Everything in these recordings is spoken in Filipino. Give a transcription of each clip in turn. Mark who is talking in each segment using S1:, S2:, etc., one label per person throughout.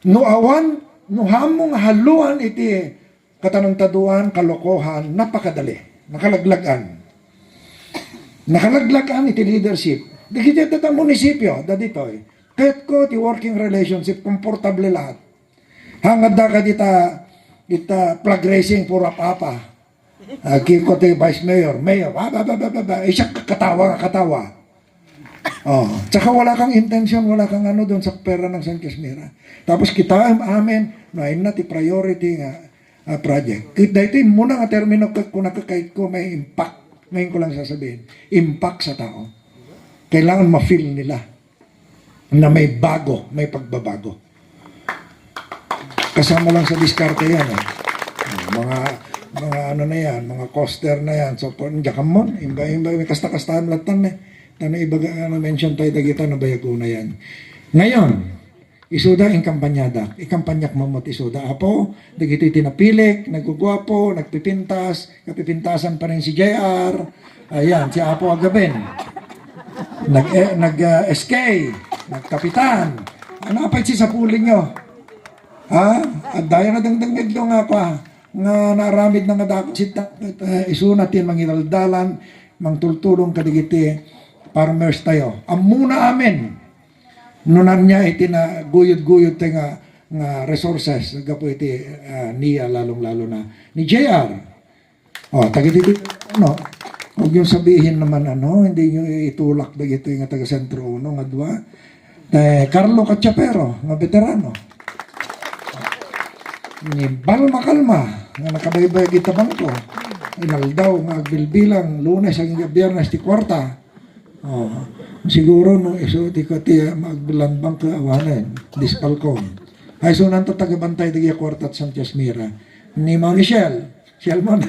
S1: No awan, no hamong haluan iti katanuntaduan, kalokohan, napakadali. Nakalaglagan. Nakalaglagan iti leadership. Dikita ito ang munisipyo, daditoy. Kahit ko, ti working relationship, komportable lahat. Hangad da ka ita flag racing pura papa. Kiko ti vice mayor, siya katawa. Oh, tsaka wala kang intention, wala kang ano doon sa pera ng San Casmira. Tapos kita amin, na ti priority nga project. Kita ito muna nga termino kung nakakait ko may impact. Ngayon ko lang sasabihin, impact sa tao. Kailangan ma-feel nila na may bago, may pagbabago. Kasama lang sa diskarte yan. Mga ano na yan, mga coaster na yan. So, jakamon, imba, may kasta-kastahan latan eh. Tano ibaga mention tayo dagita na bayago na yan. Ngayon, isuda in kampanyada. Ikampanyak mamot isuda. Apo, dagito tinapilik, nagugwapo, nagpipintas, kapipintasan pa rin si JR. Ayan, si Apo Agabin. Nag-SK, nagkapitan. Ano apay si sa puling nyo? Ha? At daya na dangdangag do nga pa. Nga naramid na nga dapat sita. Isunatin, mangidaldalan, mangtultulong kadigiti. Farmers tayo. Amuna amin. Nunan niya iti na guyod-guyod tayo nga resources. Gapo iti niya lalong-lalo na ni JR. O, tagititi, ano, huwag yung sabihin naman, ano, hindi nyo itulak na ito yung taga-sentro 1, nga 2. Carlo Cachapero, nga veterano. Ni Balma Kalma, nga nakabaybay kita bangko. Inaldaw, nga agbilbilang, Lunes, hanggang Biyernes, ti kwarta. Oh, siguro no iso ti kati magbilanbang ka awanen dispalcom. Ay so nanto tagabantay di kwarta at San Casmira. Ni Mao Michelle, Shell Mone.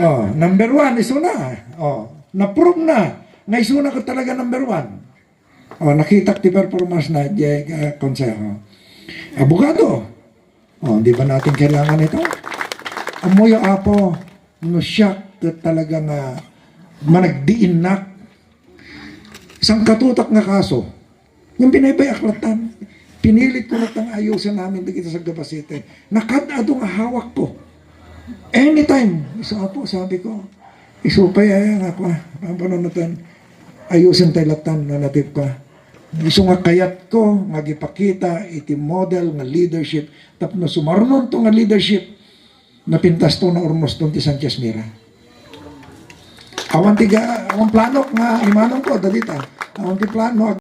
S1: Oh, number 1 iso na. Oh, na-prove na. Na iso na ka talaga number 1. Oh, nakita ti performance na di konseho. Abogado. Oh, di ba natin kailangan ito? Amoy apo no siya talaga nga managdiin na isang katutak nga kaso yung pinaybayaklatan pinilit ko na tang ayusin namin dito sa Gabasite nakadado nga hawak ko anytime isa po sabi ko isupay nga ako pampanunutan ayusin tayo latan na natip ka iso nga kayat ko nga gipakita iti model nga leadership tapno sumarnon to nga leadership napintas to na urmos to ti San Casmira. Awan plano nga imanong ko dalita. Awan ti plano